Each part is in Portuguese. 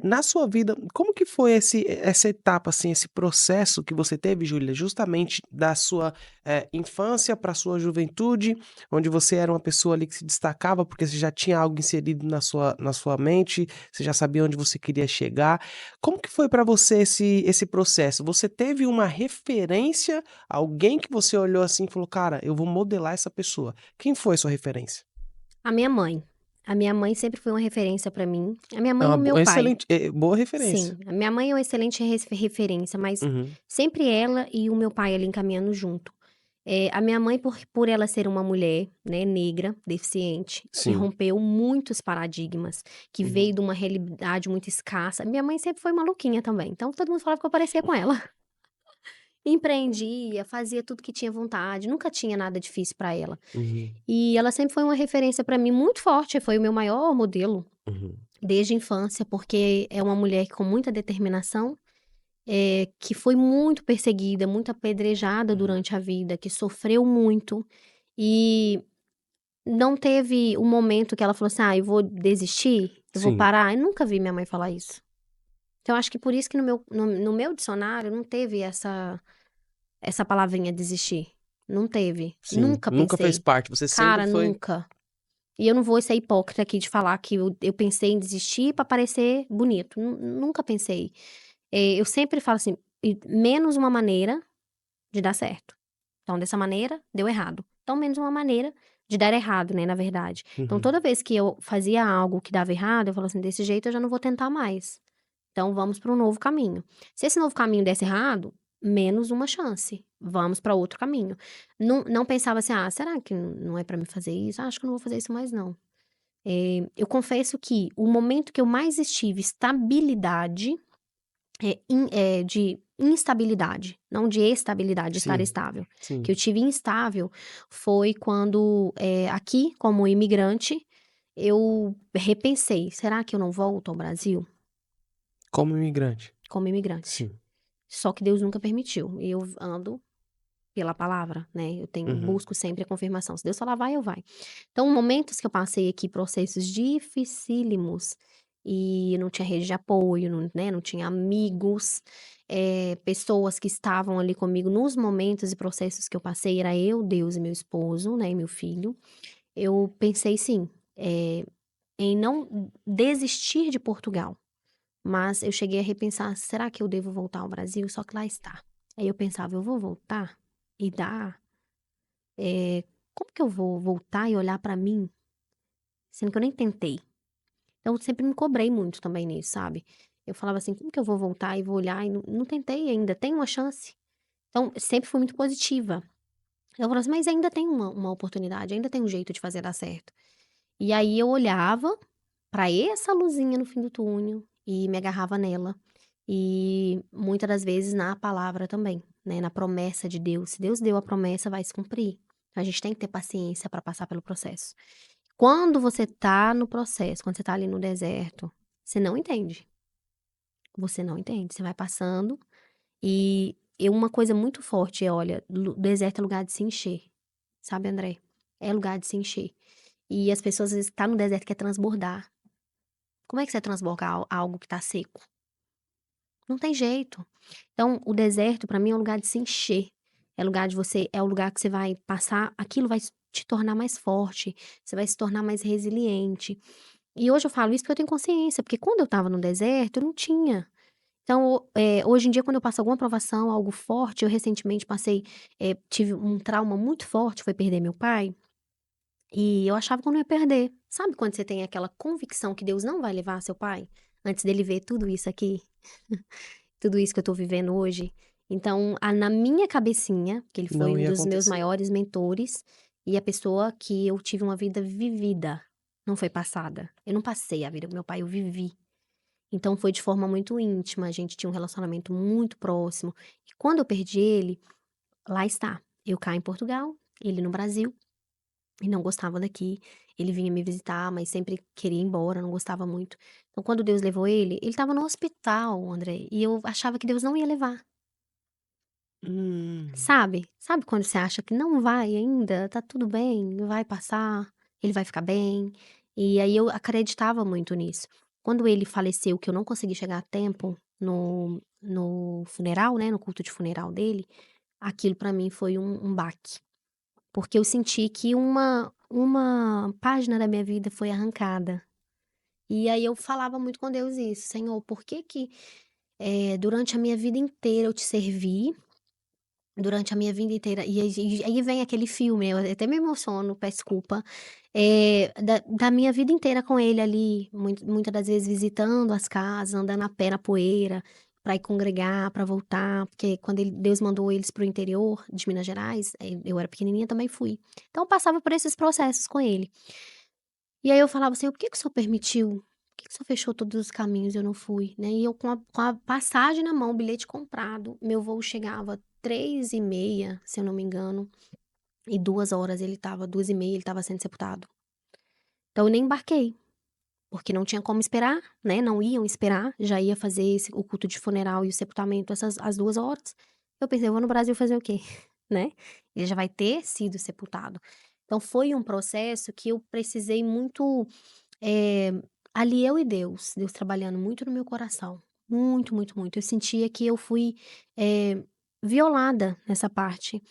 Na sua vida, como que foi essa etapa, assim, esse processo que você teve, Júlia, justamente da sua, infância para sua juventude, onde você era uma pessoa ali que se destacava, porque você já tinha algo inserido na sua mente, você já sabia onde você queria chegar. Como que foi para você esse processo? Você teve uma referência, alguém que você olhou assim e falou: "Cara, eu vou modelar essa pessoa". Quem foi sua referência? A minha mãe. A minha mãe sempre foi uma referência pra mim. A minha É mãe e uma o meu pai. excelente boa referência. Sim, a minha mãe é uma excelente referência, mas Uhum. sempre ela e o meu pai ali encaminhando junto. A minha mãe, por ela ser uma mulher, né, negra, deficiente, que Sim. rompeu muitos paradigmas, que veio Uhum. de uma realidade muito escassa. Minha mãe sempre foi maluquinha também, então todo mundo falava que eu parecia com ela. Empreendia, fazia tudo que tinha vontade, nunca tinha nada difícil pra ela. Uhum. E ela sempre foi uma referência pra mim muito forte, foi o meu maior modelo Uhum. desde a infância, porque é uma mulher com muita determinação, que foi muito perseguida, muito apedrejada Uhum. durante a vida, que sofreu muito e não teve um momento que ela falou assim: "Ah, eu vou desistir, eu vou Sim, parar". Eu nunca vi minha mãe falar isso. Então eu acho que por isso que no meu dicionário não teve essa palavrinha desistir. Não teve. sim. Nunca Nunca fez pensei. parte, você sempre Cara, foi nunca. E eu não vou ser hipócrita aqui de falar que eu pensei em desistir pra parecer bonito. Nunca pensei. Eu sempre falo assim: menos uma maneira de dar certo. Então, dessa maneira, deu errado. Então, menos uma maneira de dar errado, né, na verdade. Então, uhum. toda vez que eu fazia algo que dava errado, eu falava assim: desse jeito eu já não vou tentar mais. Então, vamos para um novo caminho. Se esse novo caminho desse errado, menos uma chance. Vamos para outro caminho. Não pensava assim: ah, será que não é para me fazer isso? Ah, acho que eu não vou fazer isso mais, não. Eu confesso que o momento que eu mais estive estabilidade de instabilidade, não de estabilidade, estar Sim, estável. Que sim. eu tive instável foi quando, aqui, como imigrante, eu repensei: "Será que eu não volto ao Brasil Como imigrante. como imigrante?". Sim. Só que Deus nunca permitiu. Eu ando pela palavra, né, eu Uhum. busco sempre a confirmação. Se Deus falar vai, eu vai. Então, momentos que eu passei aqui processos dificílimos, e não tinha rede de apoio, não, né, não tinha amigos, pessoas que estavam ali comigo nos momentos e processos que eu passei, era eu, Deus e meu esposo, né, e meu filho. Eu pensei sim, em não desistir de Portugal, mas eu cheguei a repensar: "Será que eu devo voltar ao Brasil?". Só que lá está. Aí eu pensava: "Eu vou voltar e dar como que eu vou voltar e olhar pra mim, sendo que eu nem tentei?". Então eu sempre me cobrei muito também nisso, sabe. Eu falava assim: "Como que eu vou voltar e vou olhar e não tentei ainda, tem uma chance". Então sempre fui muito positiva. Eu falava assim: "Mas ainda tem uma oportunidade, ainda tem um jeito de fazer dar certo". E aí eu olhava pra essa luzinha no fim do túnel e me agarrava nela. E muitas das vezes na palavra também, né, na promessa de Deus. Se Deus deu a promessa, vai se cumprir. Então a gente tem que ter paciência pra passar pelo processo. Quando você tá no processo, quando você tá ali no deserto, você não entende. Você não entende. Você vai passando uma coisa muito forte é, olha, deserto é lugar de se encher, sabe, André? É lugar de se encher. E as pessoas às vezes tá no deserto quer transbordar. Como é que você transborda algo que tá seco? Não tem jeito. Então, o deserto pra mim é um lugar de se encher. É o lugar que você vai passar, aquilo vai te tornar mais forte, você vai se tornar mais resiliente. E hoje eu falo isso porque eu tenho consciência, porque quando eu estava no deserto eu não tinha. Então, hoje em dia quando eu passo alguma provação, algo forte, eu recentemente tive um trauma muito forte, foi perder meu pai, e eu achava que eu não ia perder. Sabe quando você tem aquela convicção que Deus não vai levar seu pai, antes dele ver tudo isso aqui? Tudo isso que eu tô vivendo hoje. Então, na minha cabecinha, que ele foi Não um ia dos meus acontecer. maiores mentores, e a pessoa que eu tive uma vida vivida, não foi passada. Eu não passei a vida com meu pai, eu vivi. Então foi de forma muito íntima, a gente tinha um relacionamento muito próximo. E quando eu perdi ele, lá está, eu cá em Portugal, ele no Brasil, e não gostava daqui. Ele vinha me visitar, mas sempre queria ir embora, não gostava muito. Então quando Deus levou ele estava no hospital, André, e eu achava que Deus não ia levar. Hum. Sabe? Sabe quando você acha que não vai ainda, tá tudo bem, vai passar, ele vai ficar bem? E aí eu acreditava muito nisso. Quando ele faleceu, que eu não consegui chegar a tempo no funeral, né, no culto de funeral dele, aquilo pra mim foi um baque, porque eu senti que uma página da minha vida foi arrancada. E aí eu falava muito com Deus isso: "Senhor, por que que, durante a minha vida inteira eu te servi, durante a minha vida inteira", e aí vem aquele filme, eu até me emociono, peço desculpa, da minha vida inteira com ele ali, muita das vezes visitando as casas, andando a pé na poeira, pra ir congregar, pra voltar, porque quando Deus mandou eles para o interior de Minas Gerais, eu era pequenininha, também fui. Então eu passava por esses processos com ele. E aí eu falava: assim, "Por que que o senhor permitiu? Por que que o senhor fechou todos os caminhos e eu não fui?", né, e eu com a passagem na mão, o bilhete comprado, meu voo chegava 3h30, se eu não me engano, e 2 horas ele estava 2h30 ele estava sendo sepultado. Então eu nem embarquei, porque não tinha como esperar, né, não iam esperar, já ia fazer o culto de funeral e o sepultamento às 2 horas. Eu pensei: "Eu vou no Brasil fazer o quê?", né, ele já vai ter sido sepultado. Então foi um processo que eu precisei muito, eh, ali eu e Deus trabalhando muito no meu coração, muito, muito, muito. Eu sentia que eu fui, eh, violada nessa parte,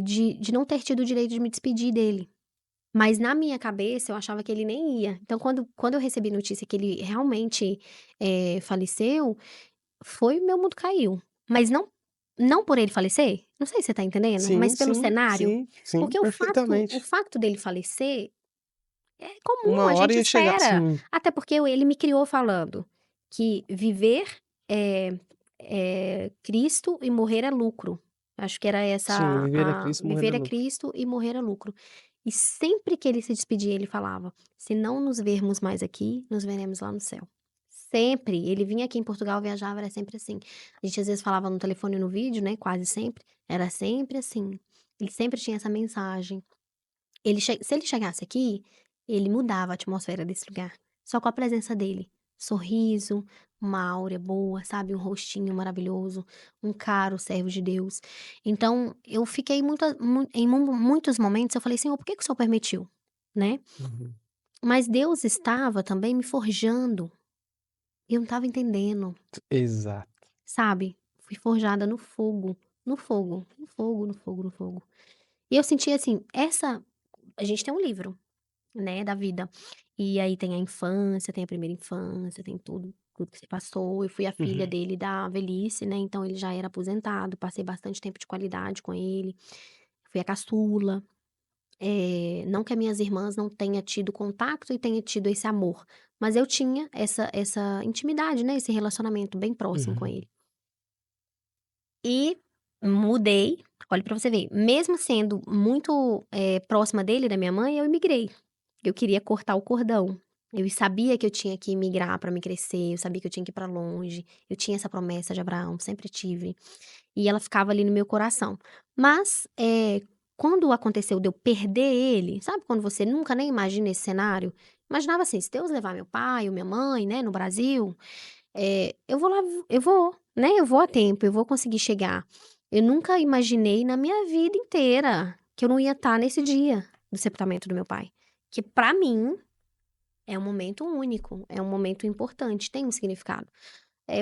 de não ter tido o direito de me despedir dele. Mas na minha cabeça eu achava que ele nem ia. Então quando eu recebi notícia que ele realmente, faleceu, meu mundo caiu. Mas não por ele falecer, não sei se você tá entendendo, Sim, mas pelo sim, cenário. sim, sim, Porque o perfeitamente. facto dele falecer é comum, Uma a hora gente ia chegar, espera. sim, Até porque ele me criou falando que viver é Cristo e morrer é lucro. Acho que era sim, essa viver é a Cristo, morrer é viver é lucro. Cristo e morrer é lucro. E sempre que ele se despedia, ele falava: "Se não nos vermos mais aqui, nos veremos lá no céu". Sempre. Ele vinha aqui em Portugal, viajava, era sempre assim. A gente às vezes falava no telefone e no vídeo, né, quase sempre, era sempre assim. Ele sempre tinha essa mensagem. Se ele chegasse aqui, ele mudava a atmosfera desse lugar, só com a presença dele. Sorriso, uma áurea boa, sabe, um rostinho maravilhoso, um caro servo de Deus. Então eu fiquei muitos momentos eu falei: "Senhor, por que que o Senhor permitiu?", né. Uhum. Mas Deus estava também me forjando, e eu não estava entendendo, Exato. sabe. Fui forjada no fogo, no fogo, no fogo, no fogo, no fogo. E eu senti assim, a gente tem um livro, né, da vida. E aí tem a infância, tem a primeira infância, tem tudo que você passou. Eu fui a filha Uhum. dele da velhice, né, então ele já era aposentado, passei bastante tempo de qualidade com ele. Fui a caçula, não que as minhas irmãs não tenha tido contato e tenha tido esse amor, mas eu tinha essa intimidade, né, esse relacionamento bem próximo com Uhum. ele. E mudei, olha pra você ver, mesmo sendo muito, próxima dele, da minha mãe, eu imigrei. Eu queria cortar o cordão. Eu sabia que eu tinha que migrar para me crescer, eu sabia que eu tinha que ir para longe, eu tinha essa promessa de Abraão, sempre tive, e ela ficava ali no meu coração. Mas, quando aconteceu de eu perder ele, sabe quando você nunca nem imagina esse cenário? Imaginava assim: "Se Deus levar meu pai ou minha mãe, né, no Brasil, eu vou lá, eu vou, né, eu vou a tempo, eu vou conseguir chegar". Eu nunca imaginei na minha vida inteira que eu não ia estar nesse dia do sepultamento do meu pai, que pra mim é um momento único, é um momento importante, tem um significado.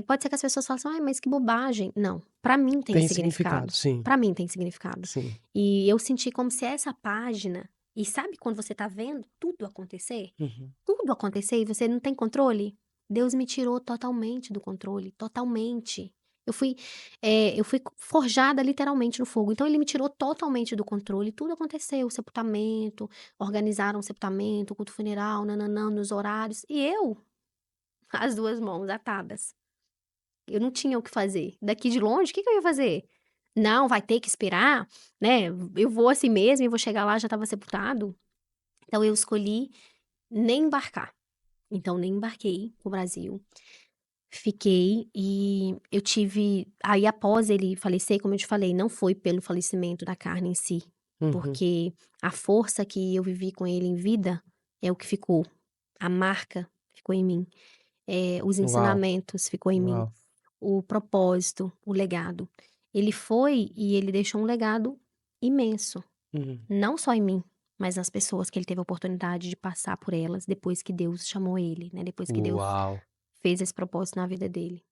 Pode ser que as pessoas falem assim: "Ai, mas que bobagem". Não, pra mim tem Tem significado, significado, sim, pra mim tem significado. sim. E eu senti como se essa página, e sabe quando você tá vendo tudo acontecer? Uhum. Tudo acontecer e você não tem controle? Deus me tirou totalmente do controle, totalmente. Eu fui forjada literalmente no fogo, então ele me tirou totalmente do controle, tudo aconteceu, o sepultamento, organizaram o sepultamento, o culto funeral, nã nos horários, e eu, as 2 mãos atadas. Eu não tinha o que fazer. Daqui de longe, o que que eu ia fazer? Não, vai ter que esperar, né, eu vou assim mesmo e vou chegar lá, já estava sepultado. Então eu escolhi nem embarcar. Então nem embarquei para o Brasil, fiquei e eu tive aí após ele falecer, como eu te falei, não foi pelo falecimento da carne em si, Uhum. porque a força que eu vivi com ele em vida é o que ficou, a marca ficou em mim, os Uau, ensinamentos ficou em mim, uau. o propósito, o legado. Ele foi e ele deixou um legado imenso, Uhum. não só em mim. mas as pessoas que ele teve a oportunidade de passar por elas depois que Deus chamou ele, né, depois que Deus Uau! fez esse propósito na vida dele.